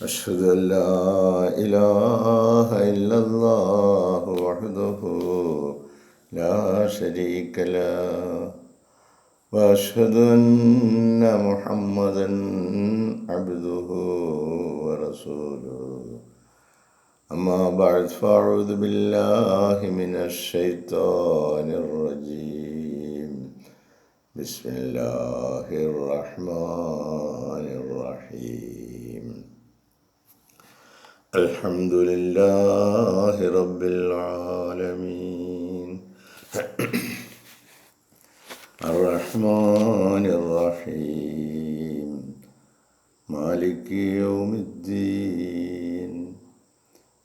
أشهد أن لا إله إلا الله وحده لا شريك له وأشهد أن محمدا عبده ورسوله أما بعد فأعوذ بالله من الشيطان الرجيم بسم الله الرحمن الرحيم الحمد لله رب العالمين الرحمن الرحيم مالك يوم الدين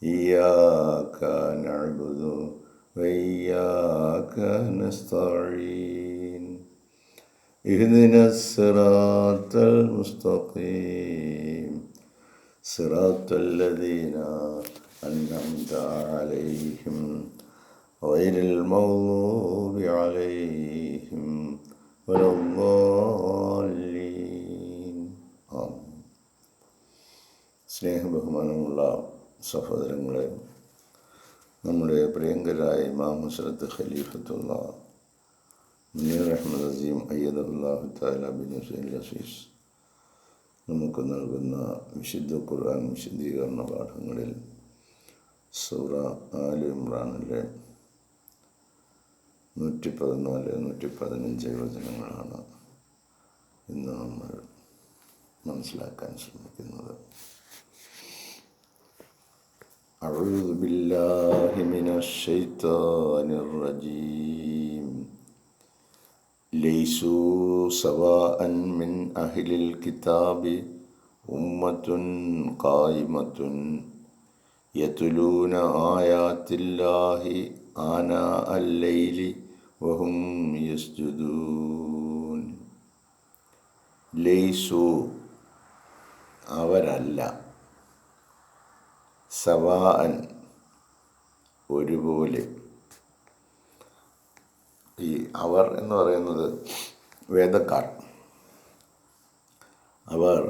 إياك نعبد وإياك نستعين اهدنا الصراط المستقيم صراط الذين أنعمت عليهم غير المغضوب عليهم ولا الضالين ആമീൻ. സ്നേഹബഹുമാനമുള്ള സഹോദരങ്ങളെ, നമ്മുടെ പ്രിയങ്കരായ ഇമാം ഹസ്രത്ത് ഖലീഫത്തുള്ള മുനീർ അഹ്മദ് അസീം അയ്യദുല്ലാഹു തആല ബിൻ ഹുസൈൻ അസീസ് നമുക്ക് നൽകുന്ന വിശുദ്ധ ഖുർആൻ വിശദീകരണ പാഠങ്ങളിൽ സൂറ ആൽ ഇമ്രാനിലെ 114-115 വചനങ്ങളാണ് ഇന്ന് നമ്മൾ മനസ്സിലാക്കാൻ ശ്രമിക്കുന്നത്. അഊദു ബില്ലാഹി മിനശ് ശൈത്വാനിർ റജീം. ലൈസൂ സവാഅൻ മിൻ അഹ്ലിൽ കിതാബി ഉമ്മത്തുൻ ഖായിമത്തുൻ യത്ലൂന ആയാത്തില്ലാഹി ആനാഅൽ ലൈലി വഹും യസ്ജുദൂൻ. ലൈസു അവരല്ല, സവാഅൻ ഒരുപോലെ. ഈ അവർ എന്ന് പറയുന്നത് വേദക്കാർ. അവർ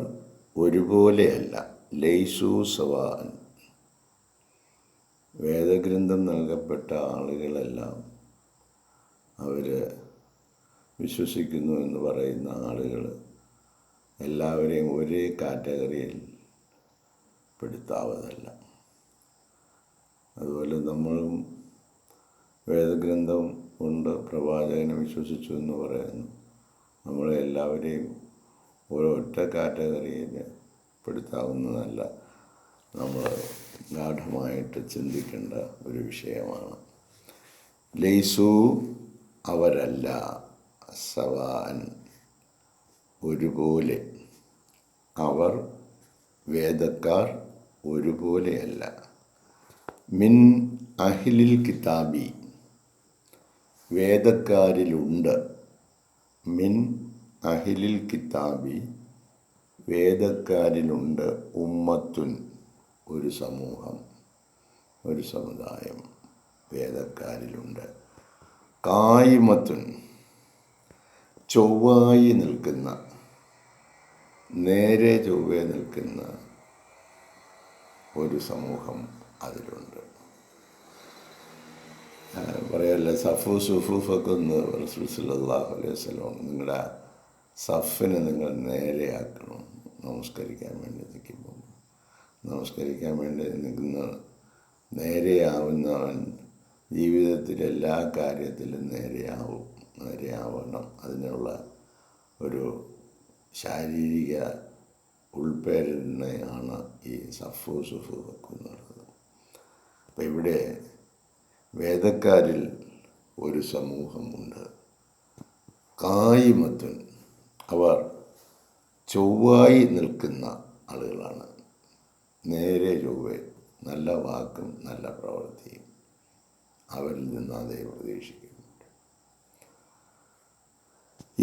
ഒരുപോലെയല്ല. ലൈസു സവാഅൻ, വേദഗ്രന്ഥം നൽകപ്പെട്ട ആളുകളെല്ലാം അവർ വിശ്വസിക്കുന്നു എന്ന് പറയുന്ന ആളുകൾ എല്ലാവരെയും ഒരേ കാറ്റഗറിയിൽ പെടുത്താവതല്ല. അതുപോലെ നമ്മളും വേദഗ്രന്ഥം കൊണ്ട് പ്രവാചകനെ വിശ്വസിച്ചു എന്ന് പറയുന്നു. നമ്മളെ എല്ലാവരെയും ഒരൊറ്റ കാറ്റഗറിയിൽ പെടുത്താവുന്നതല്ല. നമ്മൾ ഗാഢമായിട്ട് ചിന്തിക്കേണ്ട ഒരു വിഷയമാണ്. ലൈസു അവരല്ല, സവാൻ ഒരുപോലെ. അവർ വേദക്കാർ ഒരുപോലെയല്ല. മിൻ അഹ്ലിൽ കിതാബി, വേദക്കാരിലുണ്ട്. മിൻ അഹ്ലിൽ കിതാബി, വേദക്കാരിലുണ്ട്. ഉമ്മത്തുൻ, ഒരു സമൂഹം, ഒരു സമുദായം വേദക്കാരിലുണ്ട്. ഖായിമത്തുൻ, ചൊവ്വായി നിൽക്കുന്ന, നേരെ ചൊവ്വേ നിൽക്കുന്ന ഒരു സമൂഹം അതിലുണ്ട്. പറയല്ല, സഫു സുഫൂഫൊക്കെ ഒന്ന് റസൂൽ സല്ലല്ലാഹു അലൈഹി വസല്ലം നിങ്ങളുടെ സഫിനെ നിങ്ങൾ നേരെയാക്കണം. നമസ്കരിക്കാൻ വേണ്ടി നിൽക്കുമ്പോൾ, നമസ്കരിക്കാൻ വേണ്ടി നിൽക്കുന്ന നേരെയാവുന്നവൻ ജീവിതത്തിൽ എല്ലാ കാര്യത്തിലും നേരെയാവണം. അതിനുള്ള ഒരു ശാരീരിക ഉൾപ്പേരണയാണ് ഈ സഫു സുഫു വെക്കുന്നത്. അപ്പം ഇവിടെ വേദക്കാരിൽ ഒരു സമൂഹമുണ്ട്. ഖായിമത്തുൻ, അവർ ചൊവ്വായി നിൽക്കുന്ന ആളുകളാണ്. നേരെ ചൊവ്വേ, നല്ല വാക്കും നല്ല പ്രവൃത്തിയും അവരിൽ നിന്ന് അതേ പ്രതീക്ഷിക്കുന്നുണ്ട്.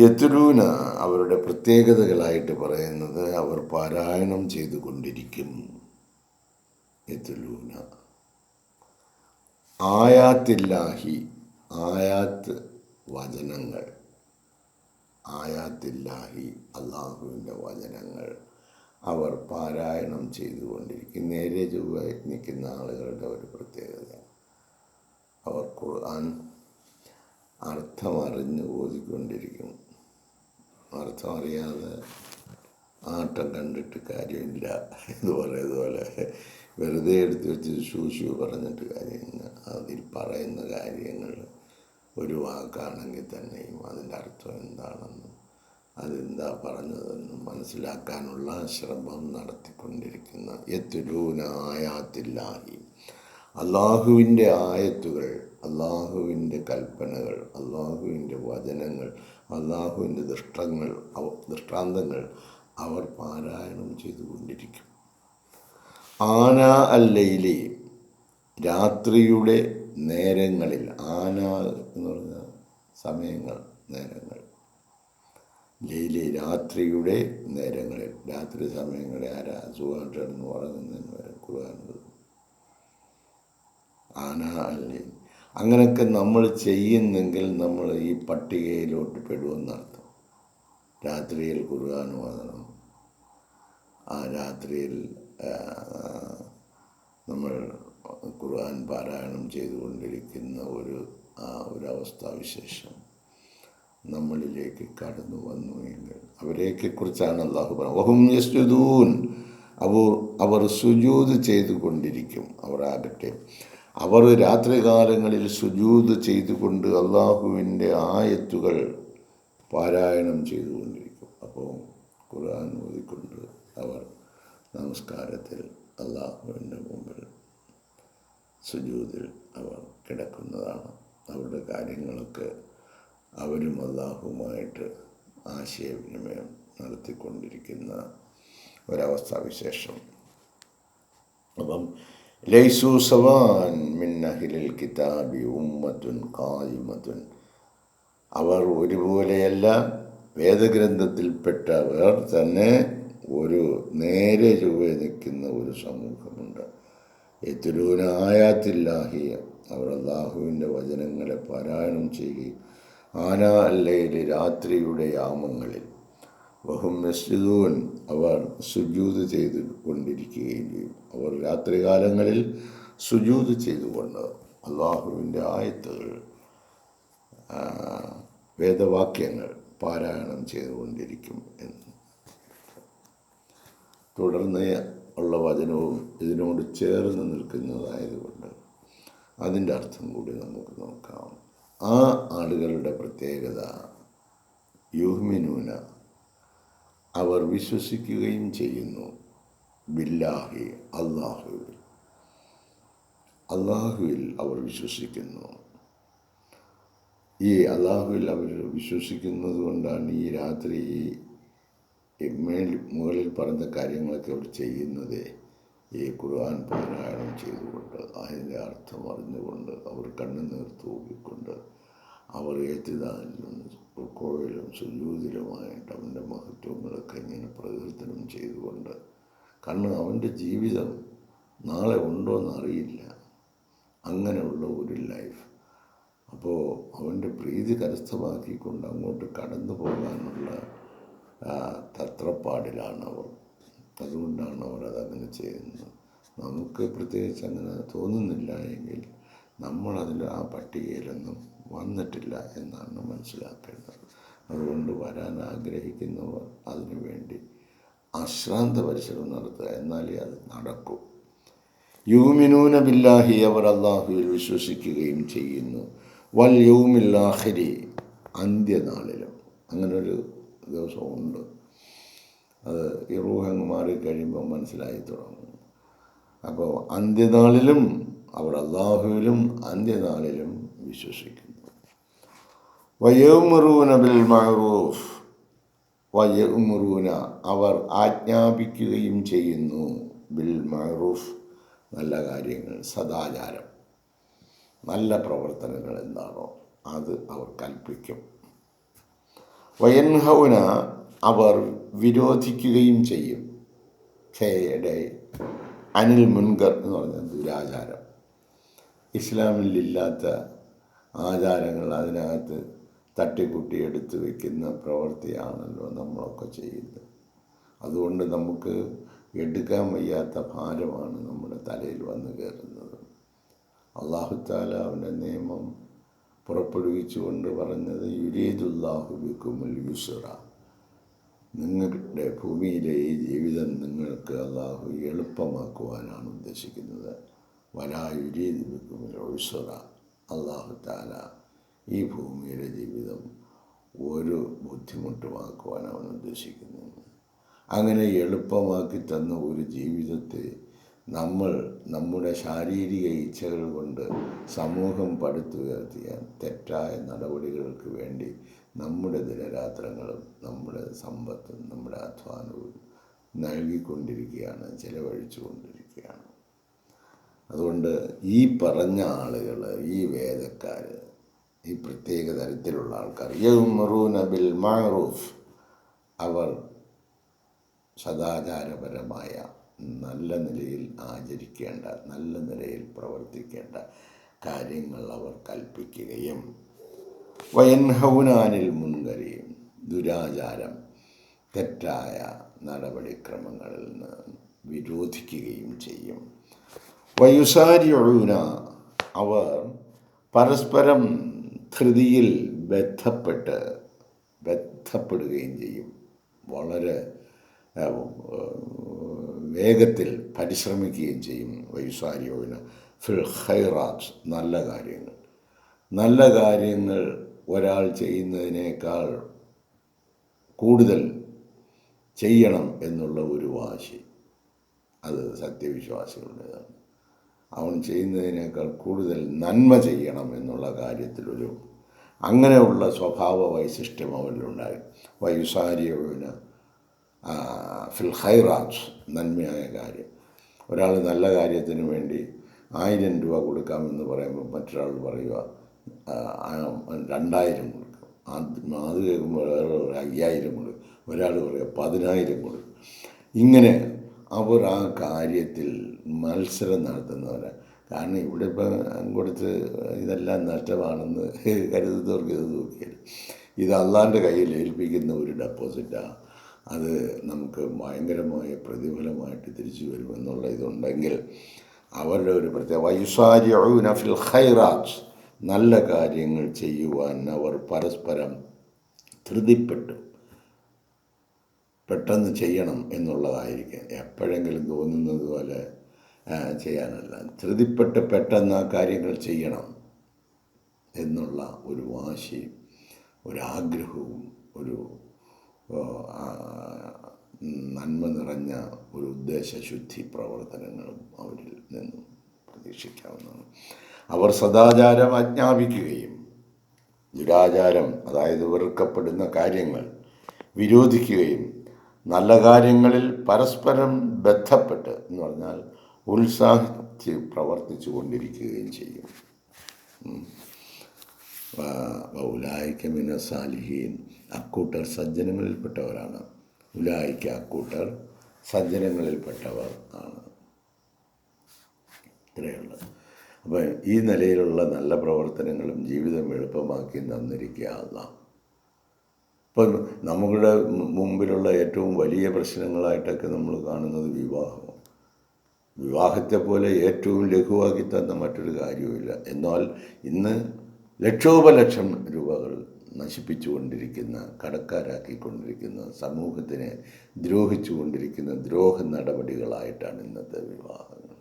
യത്ലൂന, അവരുടെ പ്രത്യേകതകളായിട്ട് പറയുന്നത് അവർ പാരായണം ചെയ്തുകൊണ്ടിരിക്കും. യത്ലൂന ആയാത്തില്ലാഹി, ആയാത്ത് വചനങ്ങൾ, ആയാത്തില്ലാഹി അള്ളാഹുവിൻ്റെ വചനങ്ങൾ, അവർ പാരായണം ചെയ്തുകൊണ്ടിരിക്കും. നേരെ ചൊവ്വ നിൽക്കുന്ന ആളുകളുടെ ഒരു പ്രത്യേകത, അവർ ഖുർആൻ അർത്ഥമറിഞ്ഞ് ഓതിക്കൊണ്ടിരിക്കും. അർത്ഥം അറിയാതെ ആട്ടം കണ്ടിട്ട് കാര്യമില്ല എന്ന് പറയുന്നത് പോലെ വെറുതെ എടുത്ത് വെച്ച് ഷൂ പറഞ്ഞിട്ട് കാര്യമില്ല. അതിൽ പറയുന്ന കാര്യങ്ങൾ ഒരു വാക്കാണെങ്കിൽ തന്നെയും അതിൻ്റെ അർത്ഥം എന്താണെന്നും അതെന്താ പറഞ്ഞതെന്നും മനസ്സിലാക്കാനുള്ള ശ്രമം നടത്തിക്കൊണ്ടിരിക്കുന്ന യത്ലൂന ആയാത്തില്ലാഹി, അള്ളാഹുവിൻ്റെ ആയത്തുകൾ, അള്ളാഹുവിൻ്റെ കൽപ്പനകൾ, അള്ളാഹുവിൻ്റെ വചനങ്ങൾ, അള്ളാഹുവിൻ്റെ ദൃഷ്ടാന്തങ്ങൾ അവർ പാരായണം ചെയ്തുകൊണ്ടിരിക്കും. ആന അല്ലയിലെ രാത്രിയുടെ നേരങ്ങളിൽ, ആന എന്ന് പറഞ്ഞ സമയങ്ങൾ, നേരങ്ങൾ, ലൈലി രാത്രിയുടെ നേരങ്ങളിൽ, രാത്രി സമയങ്ങളിൽ ആരാ സുഖമായിട്ടിരുന്ന് ഉറങ്ങുന്നതിന് വരെ ഖുർആൻ ആന അല്ലയിൽ. അങ്ങനെയൊക്കെ നമ്മൾ ചെയ്യുന്നെങ്കിൽ നമ്മൾ ഈ പട്ടികയിലോട്ട് പെടുമെന്നർത്ഥം. രാത്രിയിൽ ഖുർആൻ ഓതണം, ആ രാത്രിയിൽ നമ്മൾ ഖുർആൻ പാരായണം ചെയ്തുകൊണ്ടിരിക്കുന്ന ഒരവസ്ഥാവിശേഷം നമ്മളിലേക്ക് കടന്നു വന്നു എങ്കിൽ അവരെക്കുറിച്ചാണ് അള്ളാഹു പറയുന്നത്. വഹും യസ്ജുദൂൻ, അവർ സുജൂദ് ചെയ്തുകൊണ്ടിരിക്കും. അവർ രാത്രികാലങ്ങളിൽ സുജൂദ് ചെയ്തുകൊണ്ട് അള്ളാഹുവിൻ്റെ ആയത്തുകൾ പാരായണം ചെയ്തുകൊണ്ടിരിക്കും. അപ്പോൾ ഖുർആൻ ഓതിക്കൊണ്ട് അവർ നമസ്കാരത്തിൽ അള്ളാഹുവിൻ്റെ മുമ്പിൽ സുജൂദിൽ അവർ കിടക്കുന്നതാണ്. അവരുടെ കാര്യങ്ങളൊക്കെ അവരും അള്ളാഹുവുമായിട്ട് ആശയവിനിമയം നടത്തിക്കൊണ്ടിരിക്കുന്ന ഒരവസ്ഥാവിശേഷം. അപ്പം ലൈസു സവാൻ മിൻ അഹ്ലിൽ കിതാബി ഉമ്മത്തുൻ ഖായിമത്തുൻ, അവർ ഒരുപോലെയല്ല, വേദഗ്രന്ഥത്തിൽപ്പെട്ടവർ തന്നെ ഒരു നേരെ ചൊവ്വ നിൽക്കുന്ന ഒരു സമൂഹമുണ്ട്. യത്ലൂന ആയാത്തില്ലാഹി, അവർ അള്ളാഹുവിൻ്റെ വചനങ്ങളെ പാരായണം ചെയ്യുകയും ആന അല്ലയിൽ രാത്രിയുടെ യാമങ്ങളിൽ, വഹും യസ്ജുദൂൻ, അവർ സുജൂദ് ചെയ്തു കൊണ്ടിരിക്കുകയും ചെയ്യും. അവർ രാത്രികാലങ്ങളിൽ സുജൂദ് ചെയ്തുകൊണ്ട് അള്ളാഹുവിൻ്റെ ആയത്തുകൾ, വേദവാക്യങ്ങൾ പാരായണം ചെയ്തുകൊണ്ടിരിക്കും എന്ന്. തുടർന്ന് ഉള്ള വചനവും ഇതിനോട് ചേർന്ന് നിൽക്കുന്നതായതുകൊണ്ട് അതിൻ്റെ അർത്ഥം കൂടി നമുക്ക് നോക്കാം. ആ ആളുകളുടെ പ്രത്യേകത, യുഹ്മിനൂന, അവർ വിശ്വസിക്കുകയും ചെയ്യുന്നു, ബില്ലാഹി, അള്ളാഹുവിൽ അവർ വിശ്വസിക്കുന്നു. ഈ അള്ളാഹുവിൽ അവർ വിശ്വസിക്കുന്നത് കൊണ്ടാണ് ഈ രാത്രി മുകളിൽ പറഞ്ഞ കാര്യങ്ങളൊക്കെ അവർ ചെയ്യുന്നത്. ഈ ഖുർആൻ പാരായണം ചെയ്തുകൊണ്ട്, അതിൻ്റെ അർത്ഥം അറിഞ്ഞുകൊണ്ട്, അവർ കണ്ണുനീർ തൂക്കിക്കൊണ്ട്, അവർ ഏറ്റുദാനിലും റുക്കോയിലും സുജൂദിലുമായിട്ട് അവൻ്റെ മഹത്വങ്ങളൊക്കെ ഇങ്ങനെ പ്രകീർത്തനം ചെയ്തുകൊണ്ട്, കാരണം അവൻ്റെ ജീവിതം നാളെ ഉണ്ടോ എന്നറിയില്ല, അങ്ങനെയുള്ള ഒരു ലൈഫ്. അപ്പോൾ അവൻ്റെ പ്രീതി കരസ്ഥമാക്കിക്കൊണ്ട് അങ്ങോട്ട് കടന്നു പോകാനുള്ള തത്രപ്പാടിലാണ് അവർ. അതുകൊണ്ടാണ് അവർ അതങ്ങനെ ചെയ്യുന്നത്. നമുക്ക് പ്രത്യേകിച്ച് അങ്ങനെ തോന്നുന്നില്ല എങ്കിൽ നമ്മളതിൽ ആ പട്ടികയിലൊന്നും വന്നിട്ടില്ല എന്നാണ് മനസ്സിലാക്കേണ്ടത്. അതുകൊണ്ട് വരാൻ ആഗ്രഹിക്കുന്നവർ അതിനു വേണ്ടി അശ്രാന്ത പരിശ്രമം നടത്തുക, എന്നാലേ അത് നടക്കൂ. യുമിനൂന ബില്ലാഹി, അവർ അള്ളാഹുവിൽ വിശ്വസിക്കുകയും ചെയ്യുന്നു. വൽ യൗമിൽ ആഖിരി, അന്ത്യനാളിലും. അങ്ങനൊരു ദിവസമുണ്ട്. അത് ഈ റൂഹങ്ങ് മാറിക്കഴിയുമ്പോൾ മനസ്സിലായി തുടങ്ങും. അപ്പോൾ അന്ത്യനാളിലും അവർ അള്ളാഹുവിലും അന്ത്യനാളിലും വിശ്വസിക്കുന്നു. വയഉമുറൂന ബിൽ മഅറൂഫ്, വയഉമുറൂന, അവർ ആജ്ഞാപിക്കുകയും ചെയ്യുന്നു, ബിൽ മഅറൂഫ്, നല്ല കാര്യങ്ങൾ, സദാചാരം, നല്ല പ്രവർത്തനങ്ങൾ എന്താണോ അത് അവർ കൽപ്പിക്കും. വയൻഹൗന, അവർ വിരോധിക്കുകയും ചെയ്യും. അനിൽ മുൻകർ എന്ന് പറഞ്ഞാൽ ദുരാചാരം, ഇസ്ലാമിലില്ലാത്ത ആചാരങ്ങൾ അതിനകത്ത് തട്ടിക്കുട്ടി എടുത്തു വയ്ക്കുന്ന പ്രവൃത്തിയാണല്ലോ നമ്മളൊക്കെ ചെയ്യുന്നത്. അതുകൊണ്ട് നമുക്ക് എടുക്കാൻ വയ്യാത്ത ഭാരമാണ് നമ്മുടെ തലയിൽ വന്നു കയറുന്നത്. അല്ലാഹു തആല അവൻ്റെ നിയമം പുറപ്പെടുവിച്ചുകൊണ്ട് പറഞ്ഞത് യുരീദുല്ലാഹു ബിക്കുമുൽ യുസ്റ, നിങ്ങളുടെ ഭൂമിയിലെ ഈ ജീവിതം നിങ്ങൾക്ക് അല്ലാഹു എളുപ്പമാക്കുവാനാണ് ഉദ്ദേശിക്കുന്നത്. വലാ യുരീദു ബിക്കുമുൽ ഉസ്റ, അല്ലാഹു തആല ഈ ഭൂമിയിലെ ജീവിതം ഒരു ബുദ്ധിമുട്ടുമാക്കുവാൻ അവൻ ഉദ്ദേശിക്കുന്നു. അങ്ങനെ എളുപ്പമാക്കി തന്ന ഒരു ജീവിതത്തെ നമ്മൾ നമ്മുടെ ശാരീരിക ഇച്ഛകൾ കൊണ്ട് സമൂഹം പടുത്തുയർത്തിയ തെറ്റായ നടപടികൾക്ക് വേണ്ടി നമ്മുടെ ദിനരാത്രങ്ങളും നമ്മുടെ സമ്പത്തും നമ്മുടെ അധ്വാനവും നൽകിക്കൊണ്ടിരിക്കുകയാണ്, ചെലവഴിച്ചുകൊണ്ടിരിക്കുകയാണ്. അതുകൊണ്ട് ഈ പറഞ്ഞ ആളുകൾ, ഈ വേദക്കാർ, ഈ പ്രത്യേക തരത്തിലുള്ള ആൾക്കാർ, യഅ്മുറൂന ബിൽ മഅറൂഫ്, അവർ സദാചാരപരമായ നല്ല നിലയിൽ ആചരിക്കേണ്ട, നല്ല നിലയിൽ പ്രവർത്തിക്കേണ്ട കാര്യങ്ങൾ അവർ കൽപ്പിക്കുകയും വയൻഹൗന അനിൽ മുൻകരി, ദുരാചാരം, തെറ്റായ നടപടിക്രമങ്ങളിൽ നിന്ന് വിരോധിക്കുകയും ചെയ്യും. വയുസാരിഊന, അവർ പരസ്പരം ധൃതിയിൽ ബന്ധപ്പെടുകയും ചെയ്യും. വളരെ വേഗത്തിൽ പരിശ്രമിക്കുകയും ചെയ്യും. വയുസാരിഊന ഫിൽ ഖൈറാത്ത്, നല്ല കാര്യങ്ങൾ ഒരാൾ ചെയ്യുന്നതിനേക്കാൾ കൂടുതൽ ചെയ്യണം എന്നുള്ള ഒരു വാശി, അത് സത്യവിശ്വാസികളുടേതാണ്. അവൻ ചെയ്യുന്നതിനേക്കാൾ കൂടുതൽ നന്മ ചെയ്യണം എന്നുള്ള കാര്യത്തിലൊരു അങ്ങനെയുള്ള സ്വഭാവ വൈശിഷ്ട്യം അവരിലുണ്ടായി. വയുസാരിഊന ഫിൽ ഖൈറാത്ത്, നന്മയായ കാര്യം. ഒരാൾ നല്ല കാര്യത്തിന് വേണ്ടി 1000 രൂപ കൊടുക്കാമെന്ന് പറയുമ്പോൾ മറ്റൊരാൾ പറയുക 2000 കൊടുക്കും. അത് കേൾക്കുമ്പോൾ വേറെ 5000 കൊടുക്കും, ഒരാൾ പറയുക 10000 കൊടുക്കും. ഇങ്ങനെ അവർ ആ കാര്യത്തിൽ മത്സരം നടത്തുന്നവരാണ്. കാരണം ഇവിടെ ഇപ്പം കൊടുത്ത് ഇതെല്ലാം നഷ്ടമാണെന്ന് കരുതുന്നവർക്ക് ഇത് നോക്കിയാൽ ഇത് അള്ളാൻ്റെ കയ്യിൽ ഏൽപ്പിക്കുന്ന ഒരു ഡെപ്പോസിറ്റാണ്. അത് നമുക്ക് ഭയങ്കരമായ പ്രതിഫലമായിട്ട് തിരിച്ചു വരുമെന്നുള്ള ഇതുണ്ടെങ്കിൽ അവരുടെ ഒരു പ്രത്യേക വയുസാരിഊന ഫിൽ ഖൈറാത്ത്, നല്ല കാര്യങ്ങൾ ചെയ്യുവാൻ അവർ പരസ്പരം പെട്ടെന്ന് ചെയ്യണം എന്നുള്ളതായിരിക്കും. എപ്പോഴെങ്കിലും തോന്നുന്നത് പോലെ ചെയ്യാനല്ല, പെട്ടെന്ന് ആ കാര്യങ്ങൾ ചെയ്യണം എന്നുള്ള ഒരു വാശിയും ഒരാഗ്രഹവും ഒരു നന്മ നിറഞ്ഞ ഒരു ഉദ്ദേശശുദ്ധി പ്രവർത്തനങ്ങളും അവരിൽ നിന്നും പ്രതീക്ഷിക്കാവുന്നതാണ്. അവർ സദാചാരം ആജ്ഞാപിക്കുകയും ദുരാചാരം, അതായത് വെറുക്കപ്പെടുന്ന കാര്യങ്ങൾ വിരോധിക്കുകയും നല്ല കാര്യങ്ങളിൽ പരസ്പരം ബന്ധപ്പെട്ട് എന്ന് പറഞ്ഞാൽ ഉത്സാഹിച്ച് പ്രവർത്തിച്ചു കൊണ്ടിരിക്കുകയും ചെയ്യും. ഉലായിക മിന സാലിഹീൻ, അക്കൂട്ടർ സജ്ജനങ്ങളിൽപ്പെട്ടവരാണ്. ഉലായിക, അക്കൂട്ടർ സജ്ജനങ്ങളിൽപ്പെട്ടവർ ആണ്. ഇത്രയുള്ളത്. അപ്പോൾ ഈ നിലയിലുള്ള നല്ല പ്രവർത്തനങ്ങളും ജീവിതം എളുപ്പമാക്കി തന്നിരിക്കുക അല്ലാഹ്. ഇപ്പം നമ്മുടെ മുമ്പിലുള്ള ഏറ്റവും വലിയ പ്രശ്നങ്ങളായിട്ടൊക്കെ നമ്മൾ കാണുന്നത് വിവാഹത്തെ പോലെ ഏറ്റവും ലഘുവാക്കി തന്ന മറ്റൊരു കാര്യവുമില്ല. എന്നാൽ ഇന്ന് ലക്ഷോപലക്ഷം രൂപകൾ നശിപ്പിച്ചുകൊണ്ടിരിക്കുന്ന, കടക്കാരാക്കിക്കൊണ്ടിരിക്കുന്ന, സമൂഹത്തിനെ ദ്രോഹിച്ചുകൊണ്ടിരിക്കുന്ന ദ്രോഹ നടപടികളായിട്ടാണ് ഇന്നത്തെ വിവാഹങ്ങൾ.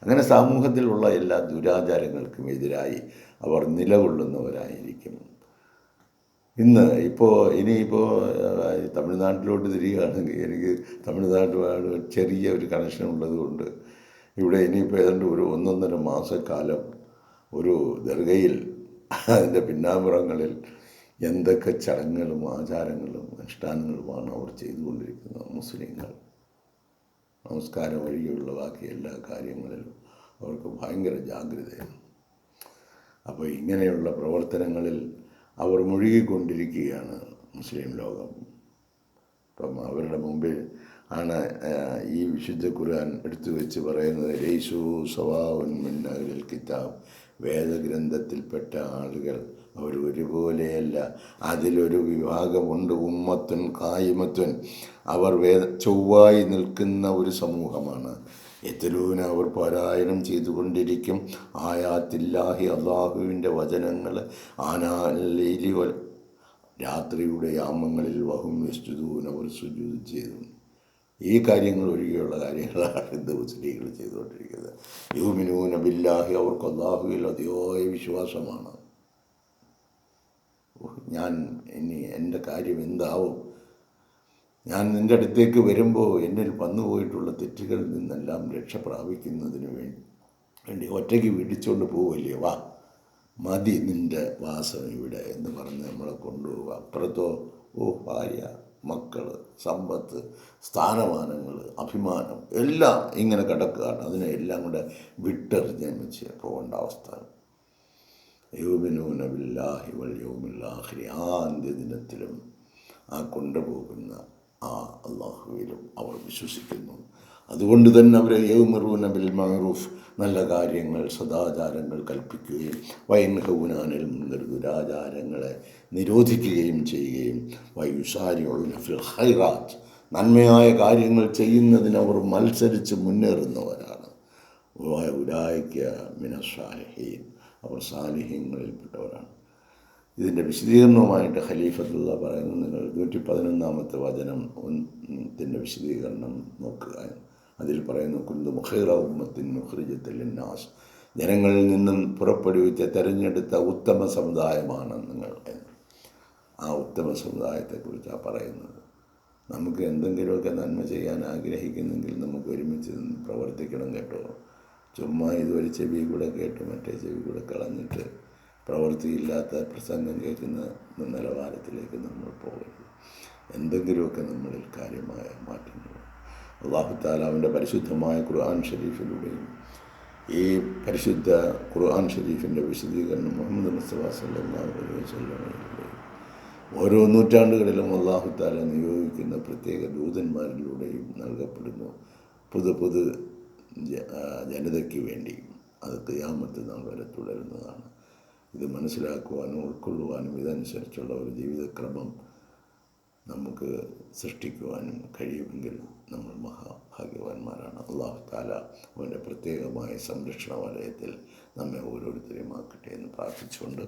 അങ്ങനെ സമൂഹത്തിലുള്ള എല്ലാ ദുരാചാരങ്ങൾക്കും എതിരായി അവർ നിലകൊള്ളുന്നവരായിരിക്കും. ഇനിയിപ്പോൾ തമിഴ്നാട്ടിലോട്ട് തിരിയുകയാണെങ്കിൽ, എനിക്ക് തമിഴ്നാട്ടുമായിട്ട് ചെറിയ ഒരു കണക്ഷൻ ഉള്ളത് കൊണ്ട് ഇവിടെ ഇനിയിപ്പോൾ ഏതാണ്ട് ഒരു 1.5 മാസക്കാലം ഒരു ദർഗയിൽ അതിൻ്റെ പിന്നാമ്പുറങ്ങളിൽ എന്തൊക്കെ ചടങ്ങുകളും ആചാരങ്ങളും അനുഷ്ഠാനങ്ങളുമാണ് അവർ ചെയ്തുകൊണ്ടിരിക്കുന്നത്. മുസ്ലിങ്ങൾ നമസ്കാരം വഴിയുള്ള ബാക്കി എല്ലാ കാര്യങ്ങളിലും അവർക്ക് ഭയങ്കര ജാഗ്രതയാണ്. അപ്പോൾ ഇങ്ങനെയുള്ള പ്രവർത്തനങ്ങളിൽ അവർ മുഴുകിക്കൊണ്ടിരിക്കുകയാണ് മുസ്ലിം ലോകം. അപ്പം അവരുടെ മുമ്പിൽ ആണ് ഈ വിശുദ്ധ ഖുർആൻ എടുത്തു വെച്ച് പറയുന്നത്, ലൈസു സവാഉൻ മിൻ അഹ്ലിൽ കിതാബ് വേദഗ്രന്ഥത്തിൽപ്പെട്ട ആളുകൾ അവർ ഒരുപോലെയല്ല. അതിലൊരു വിഭാഗമുണ്ട്, ഉമ്മത്തുൻ ഖായിമത്തുൻ, അവർ ചൊവ്വായി നിൽക്കുന്ന ഒരു സമൂഹമാണ്. യത്ലൂന, അവർ പാരായണം ചെയ്തുകൊണ്ടിരിക്കും, ആയാത്തില്ലാഹി, അള്ളാഹുവിൻ്റെ വചനങ്ങൾ, ആനാലൈലി, രാത്രിയുടെ യാമങ്ങളിൽ, വഹും യസ്ജുദൂൻ, അവർ സുജൂദ് ചെയ്തു. ഈ കാര്യങ്ങൾ ഒഴികെയുള്ള കാര്യങ്ങളാണ് ഇന്ന് മുസ്ലിങ്ങൾ ചെയ്തുകൊണ്ടിരിക്കുന്നത്. യുമിനൂന ബില്ലാഹി, അവർക്ക് അല്ലാഹുവിൽ അതിയായ വിശ്വാസമാണ്. ഞാൻ ഇനി എൻ്റെ കാര്യം എന്താവും, ഞാൻ നിൻ്റെ അടുത്തേക്ക് വരുമ്പോൾ എന്നിൽ വന്നുപോയിട്ടുള്ള തെറ്റുകളിൽ നിന്നെല്ലാം രക്ഷ പ്രാപിക്കുന്നതിന് വേണ്ടി ഒറ്റയ്ക്ക് പിടിച്ചുകൊണ്ട് പോവില്ലേ, വാ മതി നിൻ്റെ വാസം ഇവിടെ എന്ന് പറഞ്ഞ് നമ്മളെ കൊണ്ടുപോവുക. അപ്പുറത്തോ ഭാര്യ, മക്കൾ, സമ്പത്ത്, സ്ഥാനമാനങ്ങൾ, അഭിമാനം എല്ലാം ഇങ്ങനെ കിടക്കുകയാണ്. അതിനെ എല്ലാം കൂടെ വിട്ടെറിഞ്ഞ് വെച്ച് പോകേണ്ട അവസ്ഥ. യുമിനൂന ബില്ലാഹി വൽ യൗമിൽ ആഖിർ, ആ അന്ത്യദിനത്തിലും ആ കൊണ്ടുപോകുന്ന ആ അള്ളാഹുവിലും അവർ വിശ്വസിക്കുന്നു. അതുകൊണ്ട് തന്നെ അവർ യൗമറൂന ബിൽ മഅറൂഫ്, നല്ല കാര്യങ്ങൾ, സദാചാരങ്ങൾ കൽപ്പിക്കുകയും വയൻഹൗന അനിൽ മുൻകർ, ദുരാചാരങ്ങളെ നിരോധിക്കുകയും ചെയ്യുകയും വയുസാരിഊന ഫിൽ ഖൈറാത്ത്, നന്മയായ കാര്യങ്ങൾ ചെയ്യുന്നതിന് അവർ മത്സരിച്ച് മുന്നേറുന്നവരാണ്. ഉലൈക മിനസ് സാലിഹീൻ, അവർ സാലിഹ്യങ്ങളിൽപ്പെട്ടവരാണ്. ഇതിൻ്റെ വിശദീകരണവുമായിട്ട് ഖലീഫത്തുള്ള പറയുന്നത്, നിങ്ങൾ 111-ാമത്തെ വചനത്തിൻ്റെ വിശദീകരണം നോക്കുക. അതിൽ പറയുന്നു, കുന്തു ഖൈറ ഉമ്മത്തിൻ ഉഖ്രിജത്ത് ലിന്നാസ്, ജനങ്ങളിൽ നിന്നും പുറപ്പെടുവിച്ച തിരഞ്ഞെടുത്ത ഉത്തമ സമുദായമാണ് നിങ്ങൾ എന്ന്. ആ ഉത്തമ സമുദായത്തെക്കുറിച്ചാണ് പറയുന്നത്. നമുക്ക് എന്തെങ്കിലുമൊക്കെ നന്മ ചെയ്യാൻ ആഗ്രഹിക്കുന്നെങ്കിൽ നമുക്ക് ഒരുമിച്ച് പ്രവർത്തിക്കണം കേട്ടോ. ചുമ്മാ ഇതുവരെ ചെവി കൂടെ കേട്ട് മറ്റേ ചെവി കൂടെ കളഞ്ഞിട്ട് പ്രവൃത്തിയില്ലാത്ത പ്രസംഗം കേൾക്കുന്ന നിലവാരത്തിലേക്ക് നമ്മൾ പോകരുത്. എന്തെങ്കിലുമൊക്കെ നമ്മളിൽ കാര്യമായ മാറ്റങ്ങൾ അല്ലാഹു തആല അവൻ്റെ പരിശുദ്ധമായ ഖുർആൻ ഷരീഫിലൂടെയും ഈ പരിശുദ്ധ ഖുർആൻ ഷരീഫിൻ്റെ വിശദീകരണം മുഹമ്മദ് മുസ്തഫ സല്ലല്ലാഹു അലൈഹി വസല്ലമയിലൂടെയും ഓരോ നൂറ്റാണ്ടുകളിലും അല്ലാഹു തആല നിയോഗിക്കുന്ന പ്രത്യേക ദൂതന്മാരിലൂടെയും നൽകപ്പെടുന്നു പുതു ജനതയ്ക്ക് വേണ്ടി. അത് ഖിയാമത്ത് നാൾ വരെ തുടരുന്നതാണ്. ഇത് മനസ്സിലാക്കുവാനും ഉൾക്കൊള്ളുവാനും ഇതനുസരിച്ചുള്ള ഒരു ജീവിതക്രമം നമുക്ക് സൃഷ്ടിക്കുവാനും കഴിയുമെങ്കിൽ നമ്മൾ മഹാഭാഗ്യവാന്മാരാണ്. അല്ലാഹു തആല അവൻ്റെ പ്രത്യേകമായ സംരക്ഷണ വലയത്തിൽ നമ്മെ ഓരോരുത്തരെയും ആക്കട്ടെ എന്ന് പ്രാർത്ഥിച്ചുകൊണ്ട്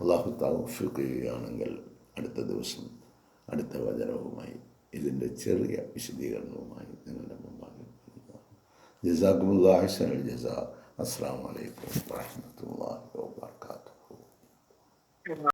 അല്ലാഹു തൗഫീഖ് ചെയ്യുകയാണെങ്കിൽ അടുത്ത ദിവസം അടുത്ത വചനവുമായി ഇതിൻ്റെ ചെറിയ വിശദീകരണവുമായി നിങ്ങളുടെ മുമ്പാകെ ജസാക്കുമുല്ലാഹി അഹ്സനൽ ജസാ. അസ്സലാമു അലൈക്കും വറഹ്മത്തുള്ളാഹി വബറകാതുഹു.